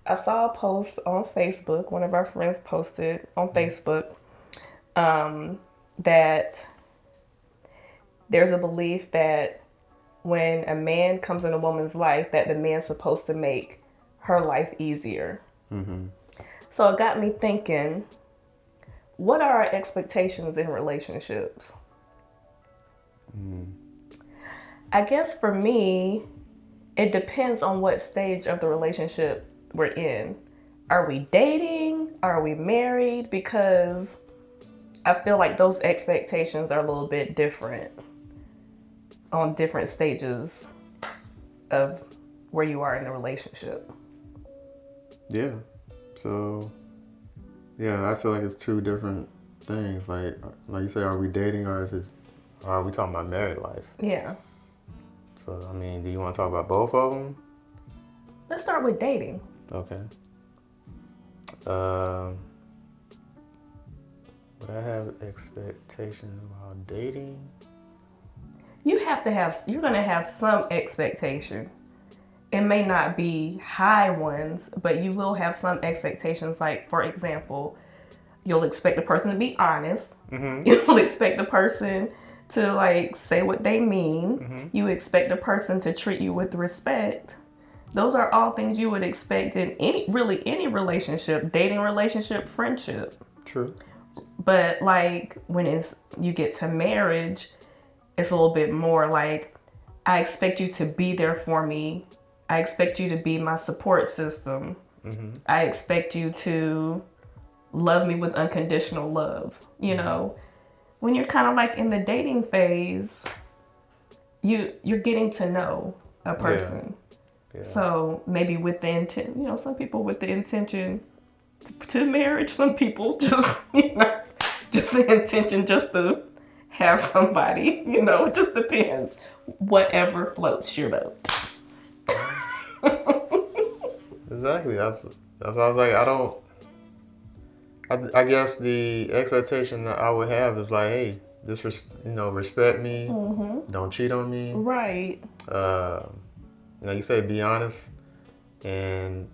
I saw a post on Facebook. One of our friends posted on Facebook that there's a belief that when a man comes in a woman's life, that the man's supposed to make her life easier. So it got me thinking, what are our expectations in relationships? I guess for me, it depends on what stage of the relationship we're in. Are we dating? Are we married? Because I feel like those expectations are a little bit different on different stages of where you are in the relationship. Yeah. So, yeah, I feel like it's two different things. Like you say, are we dating or are we talking about married life? Yeah. So, I mean, do you want to talk about both of them? Let's start with dating. Okay. Would I have expectations about dating? You're going to have some expectation. It may not be high ones, but you will have some expectations. Like, for example, you'll expect the person to be honest. You'll expect the person to like say what they mean. You expect the person to treat you with respect. Those are all things you would expect in any relationship, dating relationship, friendship. True. But like when you get to marriage, it's a little bit more like, I expect you to be there for me. I expect you to be my support system. I expect you to love me with unconditional love. You know, when you're kind of like in the dating phase, you're getting to know a person. Yeah. So maybe with the intent, some people with the intention to marriage, some people just, just the intention just to have somebody, it just depends. Whatever floats your boat. Exactly. That's what I was like. I guess the expectation that I would have is like, hey, just respect me. Don't cheat on me. Right. You say be honest, and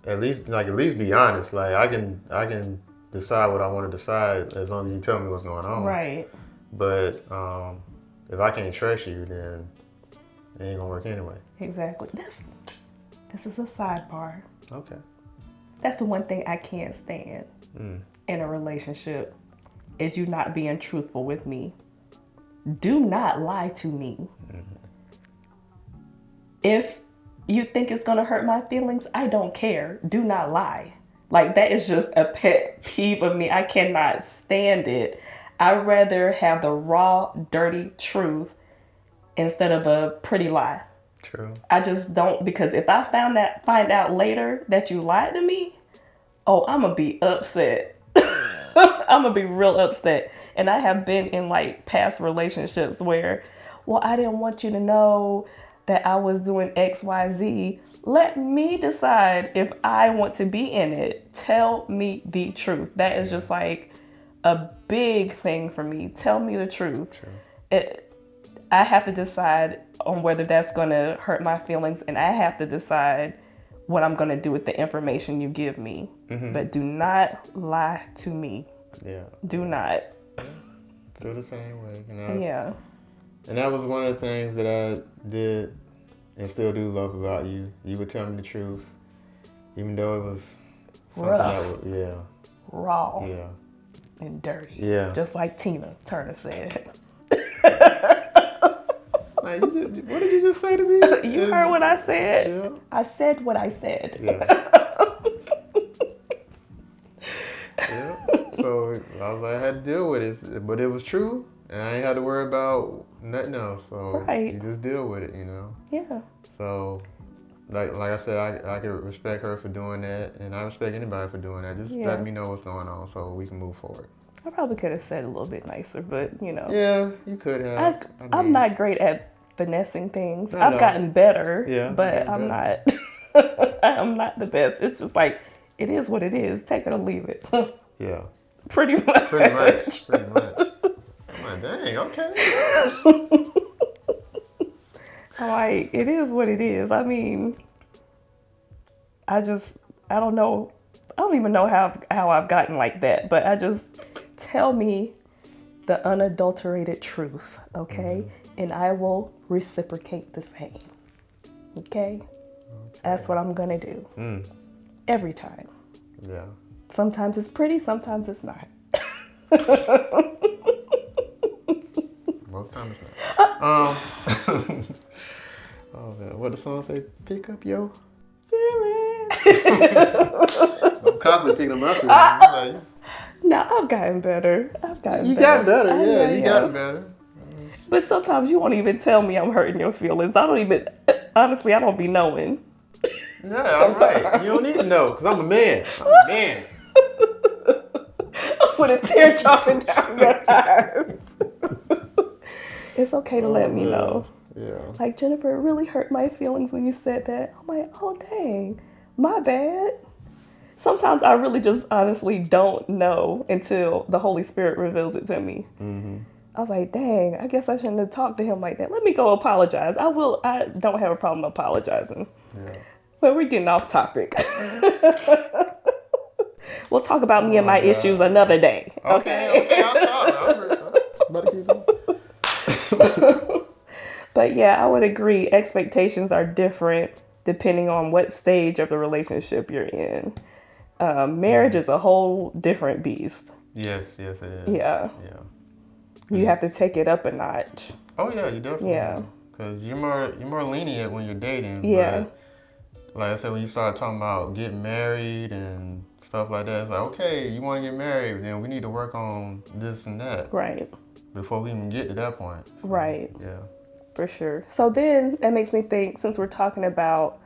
at least be honest. Like I can decide what I want to decide as long as you tell me what's going on. Right. But if I can't trust you, then it ain't gonna work anyway. Exactly. This is a sidebar. Okay. That's the one thing I can't stand in a relationship is you not being truthful with me. Do not lie to me. If you think it's gonna hurt my feelings, I don't care. Do not lie. Like that is just a pet peeve of me. I cannot stand it. I'd rather have the raw, dirty truth instead of a pretty lie. True. I just don't, because if I find out later that you lied to me, I'm gonna be upset. I'm gonna be real upset. And I have been in like past relationships where, well, I didn't want you to know that I was doing X, Y, Z. Let me decide if I want to be in it. Tell me the truth. That is just like a big thing for me. Tell me the truth. I have to decide on whether that's going to hurt my feelings, and I have to decide what I'm going to do with the information you give me. But do not lie to me. Yeah. Do not. Feel the same way. Yeah. And that was one of the things that I did and still do love about you. You would tell me the truth, even though it was something rough. Raw. Yeah. And dirty. Yeah. Just like Tina Turner said. Like, what did you just say to me? You heard what I said? Yeah. I said what I said. Yeah. Yeah. So I was like, I had to deal with it, but it was true, and I ain't had to worry about nothing else. So you just deal with it, Yeah. So, like I said, I can respect her for doing that, and I respect anybody for doing that. Just let me know what's going on so we can move forward. I probably could have said it a little bit nicer, but Yeah, you could have. I'm not great at finessing things. I've gotten better, but I'm not. I'm not the best. It's just like, it is what it is. Take it or leave it. Yeah. Pretty much. Pretty much. I'm like, dang, okay. Like, it is what it is. I mean, I don't know. I don't even know how I've gotten like that, but I just tell me the unadulterated truth, okay? And I will reciprocate the same. Okay? That's what I'm gonna do. Every time. Yeah. Sometimes it's pretty, sometimes it's not. Most times it's not. Oh man, what the song say? Pick up your feelings. I'm constantly picking them up. Nice. No, I've gotten better. You got better, yeah. You yeah. got better. But sometimes you won't even tell me I'm hurting your feelings. Honestly, I don't be knowing. Yeah, all right. You don't need to know, because I'm a man. I'm a man. With a tear dropping down your eyes. It's okay to let me know. Yeah. Like, Jennifer, it really hurt my feelings when you said that. I'm like, oh, dang, my bad. Sometimes I really just honestly don't know until the Holy Spirit reveals it to me. I was like, dang, I guess I shouldn't have talked to him like that. Let me go apologize. I don't have a problem apologizing. Yeah. But we're getting off topic. We'll talk about me and my issues another day. Okay. I'm sorry. I'm about to keep going. But yeah, I would agree. Expectations are different depending on what stage of the relationship you're in. Marriage is a whole different beast. Yes, it is. Yeah. Yeah. You have to take it up a notch. Oh yeah, you definitely. Yeah. Because you're more lenient when you're dating. Yeah. But like I said, when you start talking about getting married and stuff like that, it's like, okay, you want to get married, then we need to work on this and that. Right. Before we even get to that point. So, Right. Yeah. For sure. So then that makes me think, since we're talking about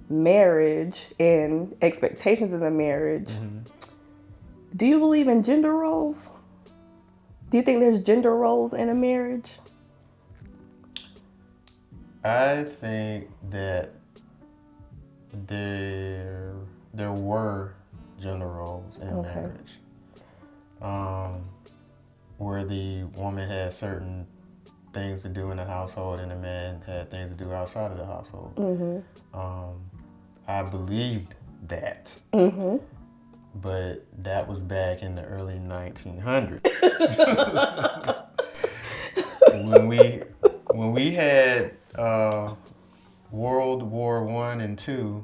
marriage and expectations in a marriage, do you believe in gender roles? Do you think there's gender roles in a marriage? I think that there were gender roles in marriage, where the woman had certain things to do in the household and the man had things to do outside of the household. I believed that, but that was back in the early 1900s. when we had World War I and II,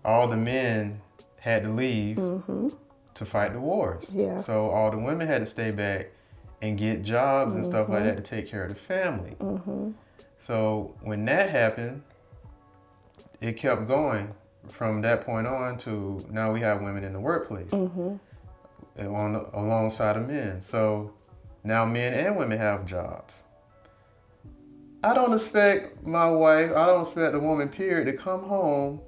all the men had to leave to fight the wars. Yeah. So all the women had to stay back and get jobs and stuff like that to take care of the family. So when that happened, it kept going from that point on to now we have women in the workplace alongside of men. So now men and women have jobs. I don't expect the woman, period, to come home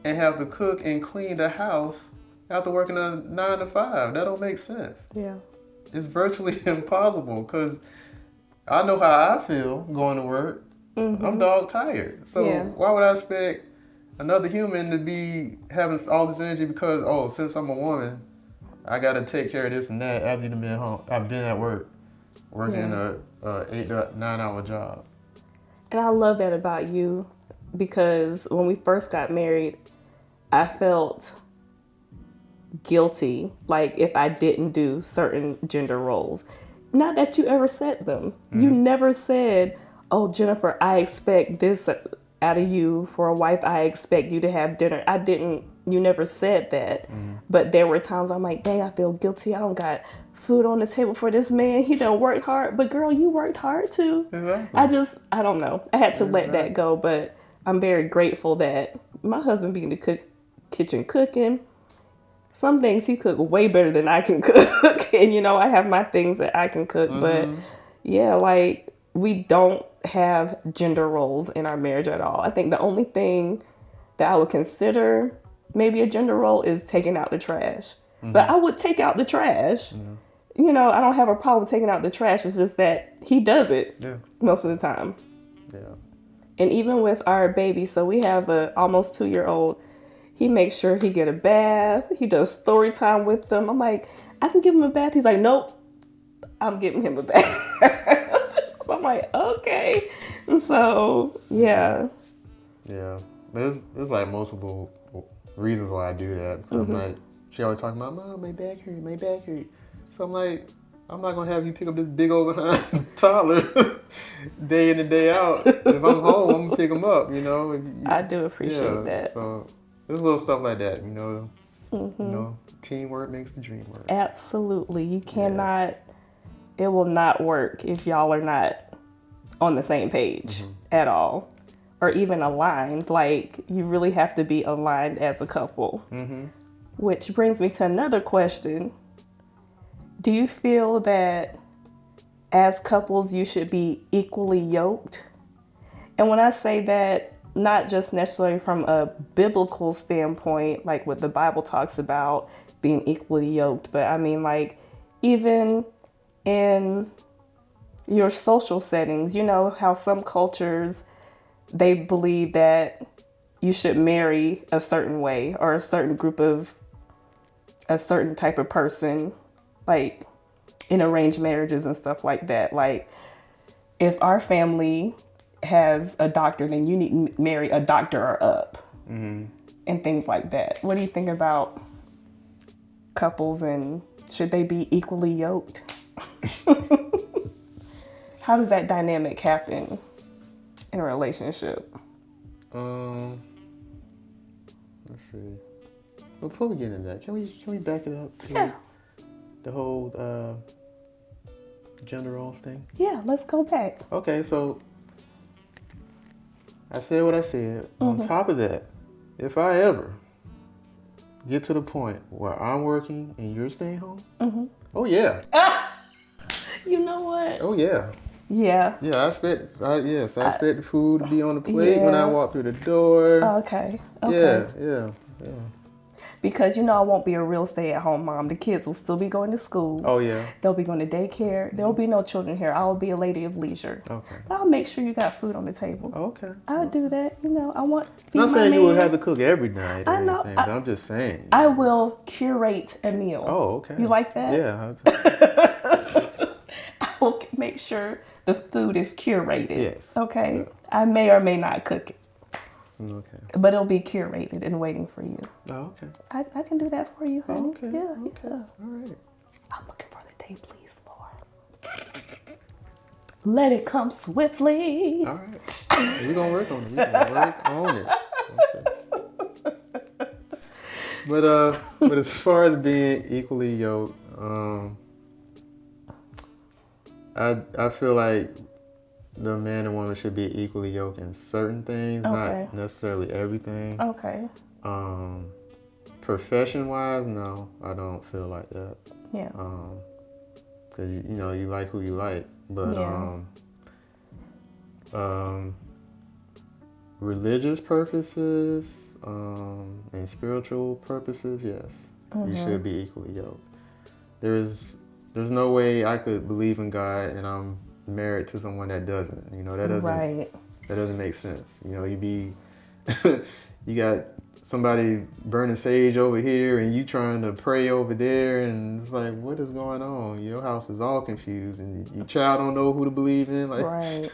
and have to cook and clean the house after working a 9 to 5. That don't make sense. Yeah. It's virtually impossible because I know how I feel going to work. I'm dog tired. So why would I expect another human to be having all this energy because, since I'm a woman, I got to take care of this and that after you've been home. I've been at work, working a 8 to 9 hour job. And I love that about you, because when we first got married, I felt guilty, like if I didn't do certain gender roles. Not that you ever said them. You never said, oh, Jennifer, I expect this out of you for a wife. I expect you to have dinner. You never said that. But there were times I'm like, dang, I feel guilty. I don't got food on the table for this man. He done worked hard. But girl, you worked hard too. Exactly. I don't know. I had to let that go. But I'm very grateful that my husband be in the kitchen cooking. Some things he cook way better than I can cook. And, I have my things that I can cook. But, yeah, like, we don't have gender roles in our marriage at all. I think the only thing that I would consider maybe a gender role is taking out the trash. But I would take out the trash. I don't have a problem taking out the trash. It's just that he does it most of the time. Yeah. And even with our baby, so we have a almost 2-year-old. He makes sure he get a bath. He does story time with them. I'm like, I can give him a bath. He's like, nope, I'm giving him a bath. So I'm like, okay. And so, yeah. Yeah. But it's like multiple reasons why I do that. Because I'm like, she always talking about, Mom, my back hurt, my back hurt. So I'm like, I'm not gonna have you pick up this big old behind toddler day in and day out. If I'm home, I'm gonna pick him up. I do appreciate that. So there's little stuff like that. Teamwork makes the dream work. Absolutely, you cannot. Yes. It will not work if y'all are not on the same page at all, or even aligned. Like, you really have to be aligned as a couple. Which brings me to another question. Do you feel that as couples you should be equally yoked? And when I say that, not just necessarily from a biblical standpoint, like what the Bible talks about being equally yoked, but I mean, like, even in your social settings, how some cultures, they believe that you should marry a certain way or a certain type of person, like in arranged marriages and stuff like that. Like, if our family has a doctor, then you need to marry a doctor or up, and things like that. What do you think about couples, and should they be equally yoked? How does that dynamic happen in a relationship? Let's see. Before we get into that, can we back it up to the whole gender roles thing? Yeah, let's go back. Okay, so I said what I said. On top of that, if I ever get to the point where I'm working and you're staying home, oh yeah. You know what? Oh yeah. Yeah. Yeah, I expect the food to be on the plate when I walk through the door. Okay. Yeah. Because I won't be a real stay-at-home mom. The kids will still be going to school. Oh yeah. They'll be going to daycare. There will be no children here. I will be a lady of leisure. Okay. I'll make sure you got food on the table. Okay. I'll do that. I want. I'm not saying you will have to cook every night or anything, but I'm just saying. I will curate a meal. Oh, okay. You like that? Yeah. I will make sure the food is curated. Yes. Okay. Yeah. I may or may not cook it. Okay. But it'll be curated and waiting for you. Oh, okay. I can do that for you, honey. Okay. Yeah. Okay. All right. I'm looking for the day, please, Lord. Let it come swiftly. All right. We're going to work on it. We're going to work on it. Okay. But as far as being equally yoked, I feel like the man and woman should be equally yoked in certain things, not necessarily everything. Okay. Profession-wise, no, I don't feel like that. Yeah. Because you like who you like, but religious purposes and spiritual purposes, yes, you should be equally yoked. There's no way I could believe in God and I'm married to someone that doesn't. That doesn't make sense. You got somebody burning sage over here and you trying to pray over there, and it's like, what is going on? Your house is all confused and your child don't know who to believe in. Like, right.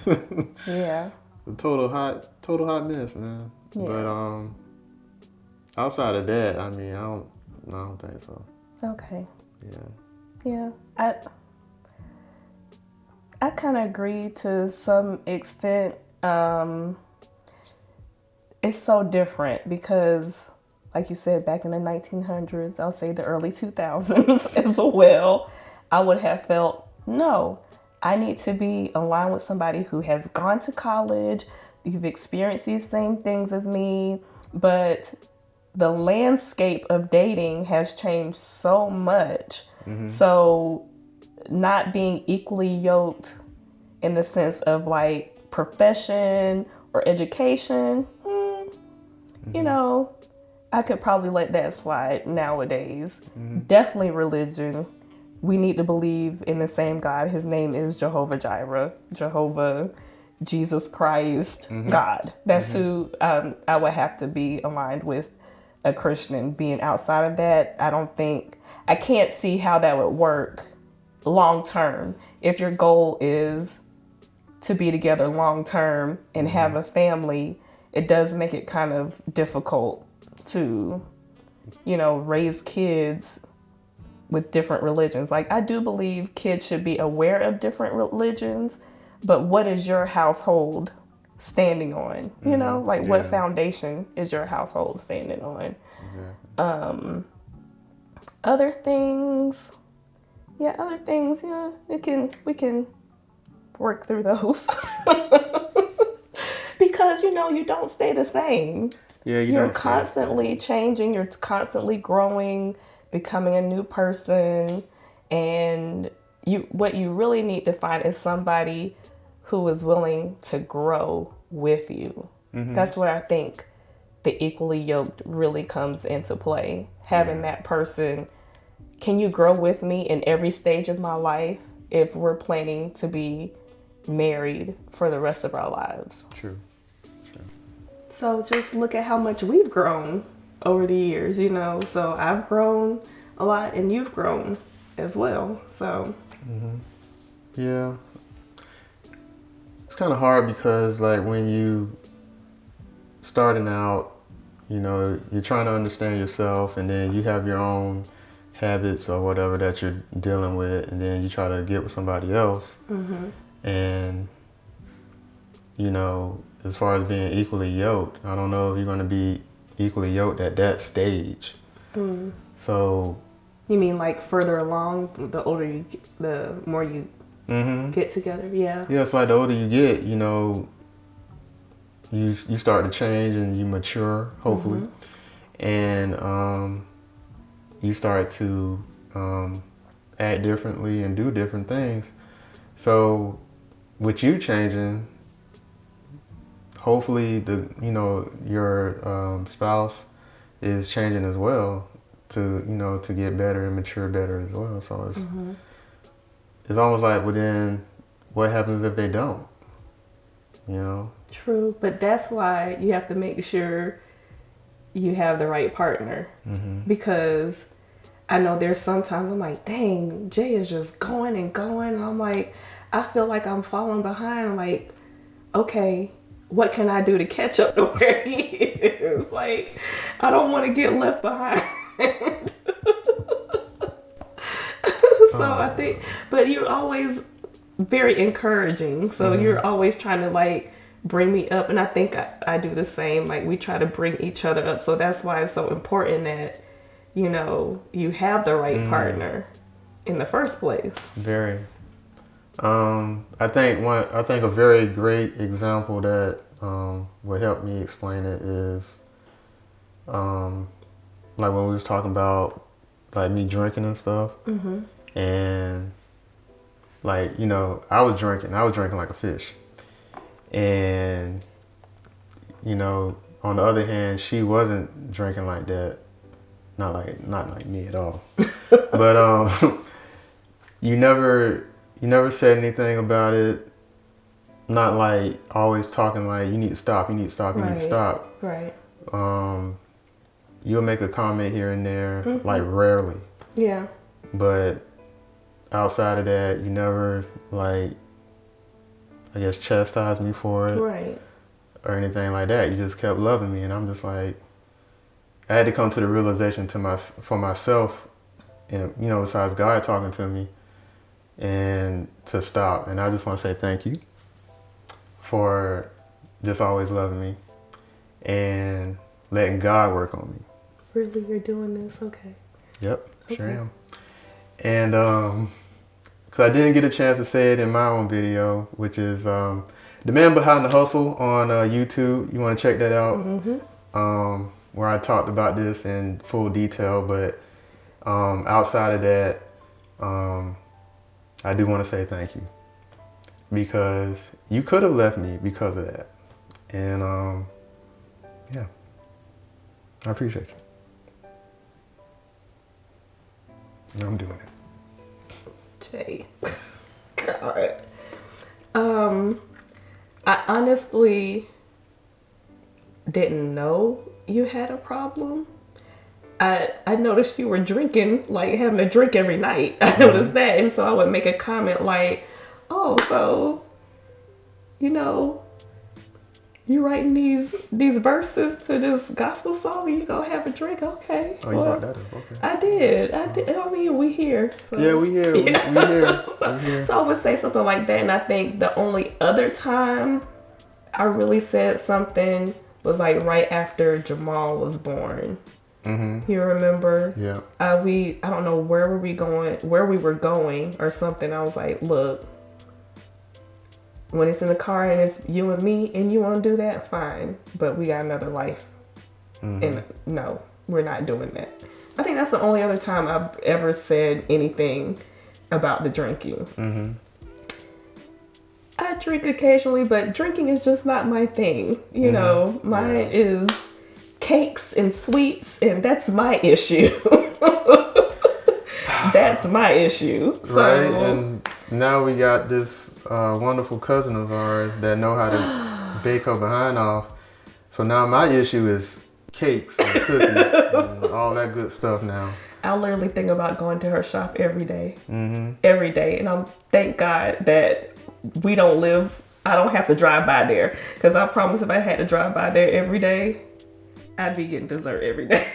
Yeah. A total hot mess, man. Yeah. But outside of that, I mean, I don't think so. Okay. Yeah. Yeah. I kind of agree to some extent. It's so different because, like you said, back in the 1900s, I'll say the early 2000s as well, I would have felt, no, I need to be aligned with somebody who has gone to college, you've experienced these same things as me, but the landscape of dating has changed so much. So not being equally yoked in the sense of like profession or education, I could probably let that slide nowadays. Definitely religion. We need to believe in the same God. His name is Jehovah Jireh, Jehovah, Jesus Christ, God. That's who I would have to be aligned with, a Christian. Being outside of that, I can't see how that would work long term. If your goal is to be together long term and have a family, it does make it kind of difficult to raise kids with different religions. Like, I do believe kids should be aware of different religions, but what is your household standing on? Like, what foundation is your household standing on? Exactly. Other things, we can work through those. Because, you don't stay the same. Yeah, You're constantly changing, you're constantly growing, becoming a new person, and what you really need to find is somebody who is willing to grow with you. That's where I think the equally yoked really comes into play. Having that person, can you grow with me in every stage of my life if we're planning to be married for the rest of our lives? True. So just look at how much we've grown over the years, So I've grown a lot and you've grown as well. So. Yeah. It's kind of hard because, like, when you starting out, you're trying to understand yourself, and then you have your own habits or whatever that you're dealing with, and then you try to get with somebody else. And, as far as being equally yoked, I don't know if you're going to be equally yoked at that stage. So. You mean like further along, the more you get together? Yeah. Yeah, so like the older you get, you start to change and you mature, hopefully. And you start to act differently and do different things. So with you changing, hopefully your spouse is changing as well to get better and mature better as well. So it's almost like, well, then what happens if they don't? True, but that's why you have to make sure you have the right partner. Because I know there's sometimes I'm like, dang, Jay is just going and going, and I'm like, I feel like I'm falling behind. I'm like, okay, what can I do to catch up to where he is? Like, I don't want to get left behind. So I think, but you're always very encouraging. So you're always trying to like bring me up, and I think I do the same. Like, we try to bring each other up. So that's why it's so important that you have the right partner in the first place. Very. I think a very great example that would help me explain it is like when we was talking about like me drinking and stuff. And like, I was drinking like a fish. And, on the other hand, she wasn't drinking like that. Not like me at all. But you never said anything about it. Not like always talking like, you need to stop, you need to stop, you need to stop. Right. You'll make a comment here and there, like rarely. Yeah. But outside of that, you never, like, I guess, chastised me for it. Right. Or anything like that. You just kept loving me, and I'm just like, I had to come to the realization for myself, and besides God talking to me, and to stop. And I just want to say thank you for just always loving me and letting God work on me. Really, you're doing this? Okay. Yep, sure am. And because I didn't get a chance to say it in my own video, which is The Man Behind the Hustle on YouTube. You want to check that out, where I talked about this in full detail. But outside of that, I do want to say thank you, because you could have left me because of that. And yeah, I appreciate you. And I'm doing it. Jay. God. I honestly didn't know you had a problem. I noticed you were drinking, like having a drink every night. I noticed that, and so I would make a comment like, oh, so, You writing these verses to this gospel song and you gonna have a drink? Okay. Oh, you brought that up. Okay. I did. I mean, we here. So. Yeah, we here. Yeah. We here. So, We here. so I would say something like that, and I think the only other time I really said something was like right after Jamal was born. Mm-hmm. You remember? Yeah. I don't know where we were going or something. I was like, look, when it's in the car and it's you and me and you want to do that, fine. But we got another life. Mm-hmm. And no, we're not doing that. I think that's the only other time I've ever said anything about the drinking. Mm-hmm. I drink occasionally, but drinking is just not my thing. You know, mine is cakes and sweets, and that's my issue. That's my issue. So, right, and now we got this wonderful cousin of ours that know how to bake her behind off. So now my issue is cakes and cookies and all that good stuff now. I literally think about going to her shop every day. Mm-hmm. Every day. And thank God that I don't have to drive by there. Because I promise if I had to drive by there every day, I'd be getting dessert every day.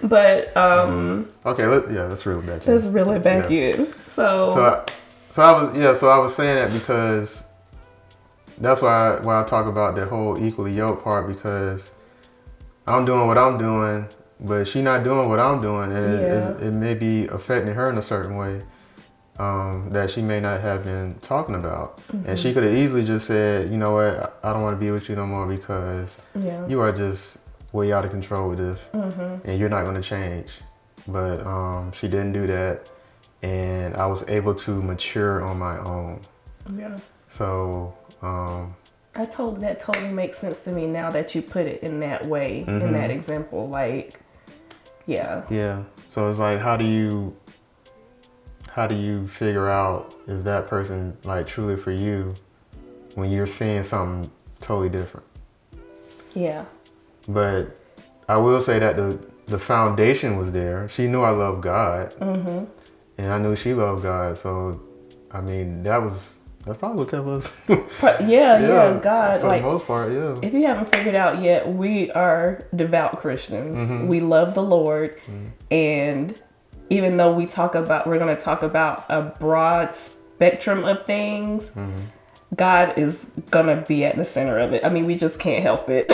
But, okay, let's reel it back in. let's reel it back in. So I was saying that because that's why I talk about the whole equally yoked part, because I'm doing what I'm doing, but she not doing what I'm doing, and it may be affecting her in a certain way that she may not have been talking about. Mm-hmm. And she could have easily just said, you know what, I don't want to be with you no more because you are just way out of control with this, and you're not going to change. But she didn't do that, and I was able to mature on my own. Yeah. So that totally makes sense to me now that you put it in that way, in that example. Like, yeah. So it's like, how do you figure out, is that person like truly for you when you're seeing something totally different? Yeah. But I will say that the foundation was there. She knew I loved God, and I knew she loved God. So, I mean, that's probably what kept us. God. For like, the most part, yeah. If you haven't figured out yet, we are devout Christians. We love the Lord, and even though we're going to talk about a broad spectrum of things, God is going to be at the center of it. I mean, we just can't help it.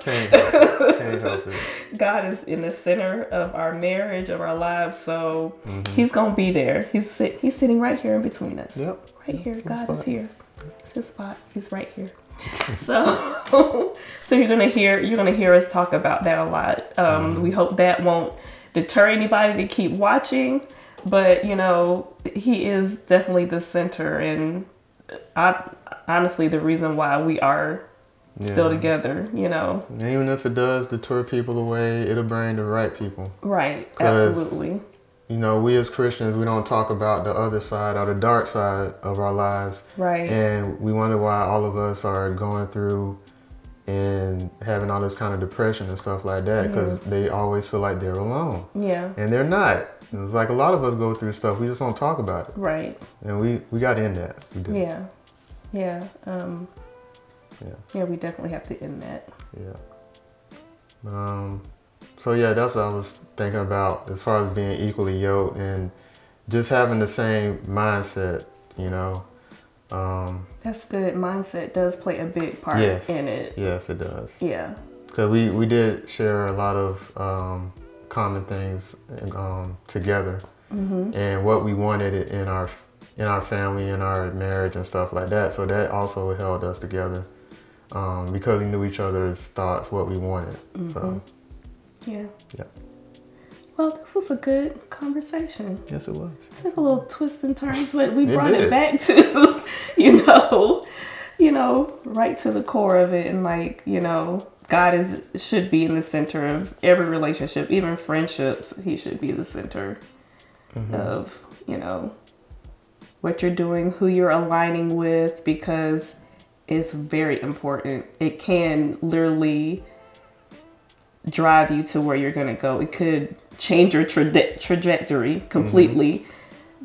Can't help it. God is in the center of our marriage, of our lives, so he's going to be there. He's sitting right here in between us. Yep. Right here. God is here. It's his spot. He's right here. So you're going to hear us talk about that a lot. We hope that won't deter anybody to keep watching, but he is definitely the center, and honestly the reason why we are still together. And even if it does deter people away, it'll bring the right people. Right. Absolutely. We as Christians, we don't talk about the other side or the dark side of our lives. Right. And we wonder why all of us are going through and having all this kind of depression and stuff like that, because they always feel like they're alone. Yeah. And they're not. It's like a lot of us go through stuff. We just don't talk about it. Right. And we got to end that. We do. Yeah. Yeah. Yeah, we definitely have to end that. Yeah. So yeah, that's what I was thinking about as far as being equally yoked and just having the same mindset, That's good. Mindset does play a big part in it. Yes, it does. Yeah. Because we did share a lot of common things together, and what we wanted in our family, in our marriage and stuff like that. So that also held us together because we knew each other's thoughts, what we wanted. So yeah. Well, this was a good conversation. Yes, it was. It took a little twists and turns, but we brought it back to, right to the core of it. And God should be in the center of every relationship, even friendships. He should be the center of, what you're doing, who you're aligning with, because it's very important. It can literally drive you to where you're going to go. It could change your trajectory completely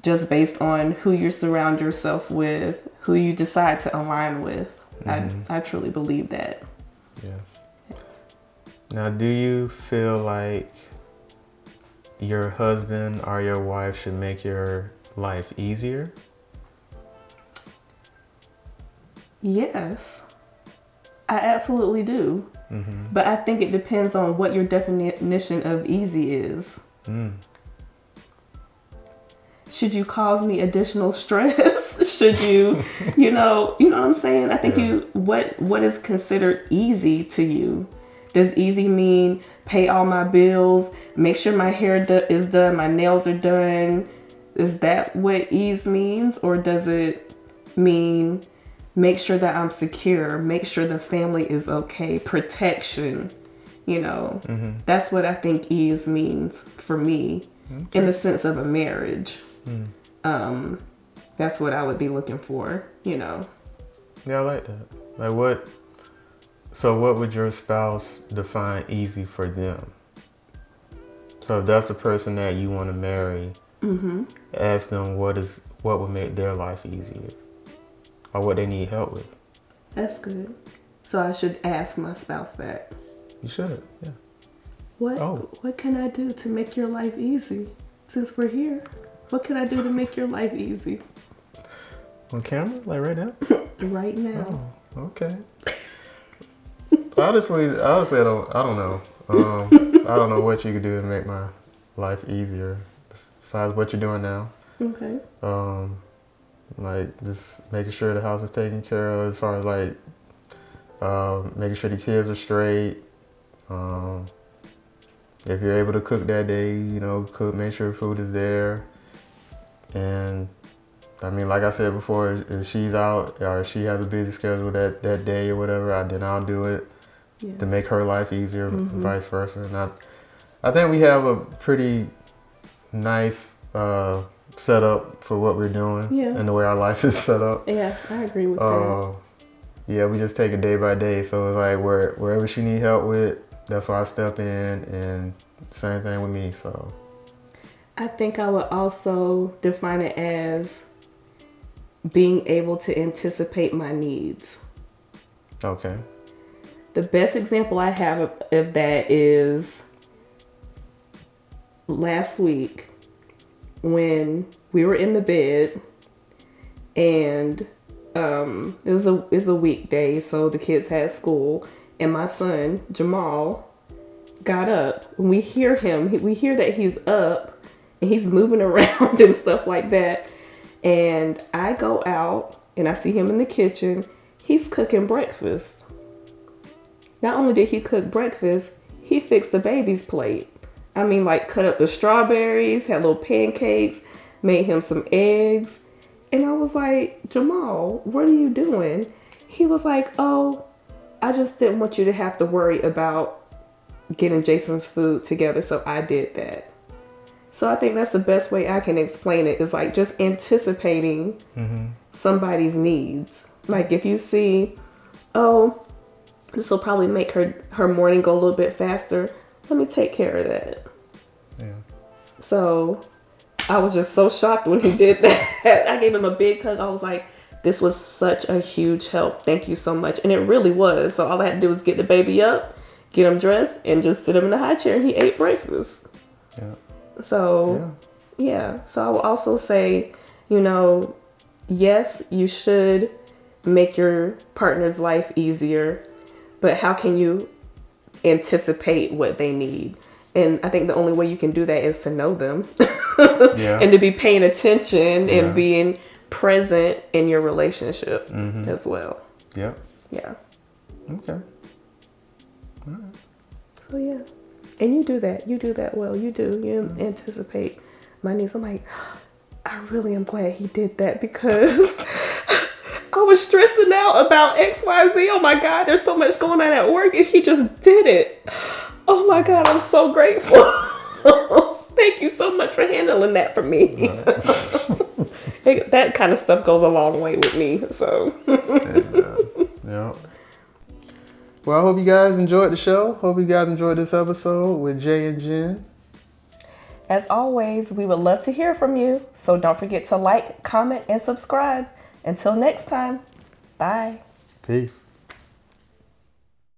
just based on who you surround yourself with, who you decide to align with. I truly believe that. Yes. Now, do you feel like your husband or your wife should make your life easier? Yes, I absolutely do. But I think it depends on what your definition of easy is. Should you cause me additional stress? Should you, you know what I'm saying? I think what is considered easy to you? Does easy mean pay all my bills, make sure my hair is done, my nails are done? Is that what ease means? Or does it mean make sure that I'm secure, make sure the family is okay, protection, That's what I think ease means for me in the sense of a marriage. That's what I would be looking for, Yeah, I like that. What would your spouse define easy for them? So if that's the person that you want to marry, ask them what would make their life easier or what they need help with. That's good. So I should ask my spouse that. You should, yeah. What can I do to make your life easy? Since we're here, what can I do to make your life easy? On camera? Like right now? Right now. Oh, okay. Honestly, I don't know. I don't know what you could do to make my life easier besides what you're doing now. Okay. Like just making sure the house is taken care of as far as like making sure the kids are straight. If you're able to cook that day, make sure food is there. And I mean, like I said before, if she's out or she has a busy schedule that day or whatever, then I'll do it to make her life easier, and vice versa. And I think we have a pretty nice setup for what we're doing and the way our life is set up. Yeah, I agree with that. Yeah, we just take it day by day. So it's like wherever she need help with, that's where I step in, and same thing with me. So I think I would also define it as being able to anticipate my needs. Okay. The best example I have of that is last week when we were in the bed, and it was a weekday, so the kids had school, and my son Jamal got up. And we hear that he's up and he's moving around and stuff like that. And I go out and I see him in the kitchen. He's cooking breakfast. Not only did he cook breakfast, he fixed the baby's plate. I mean, like cut up the strawberries, had little pancakes, made him some eggs. And I was like, Jamal, what are you doing? He was like, oh, I just didn't want you to have to worry about getting Jason's food together, so I did that. So I think that's the best way I can explain it, is like just anticipating somebody's needs. Like if you see, oh, this will probably make her morning go a little bit faster, let me take care of that. Yeah. So I was just so shocked when he did that. I gave him a big hug. I was like, this was such a huge help. Thank you so much. And it really was. So all I had to do was get the baby up, get him dressed, and just sit him in the high chair, and he ate breakfast. Yeah. So, yeah. So I will also say, yes, you should make your partner's life easier, but how can you anticipate what they need? And I think the only way you can do that is to know them and to be paying attention and being present in your relationship as well. Yeah. Yeah. Okay. All right. So yeah. And you do that. You do that well. You do. You anticipate my needs. I'm like, I really am glad he did that, because I was stressing out about XYZ. Oh my God, there's so much going on at work, and he just did it. Oh my God, I'm so grateful. Thank you so much for handling that for me. Right. That kind of stuff goes a long way with me. So. Yeah. Well, I hope you guys enjoyed the show. Hope you guys enjoyed this episode with Jay and Jen. As always, we would love to hear from you. So don't forget to like, comment, and subscribe. Until next time, bye. Peace.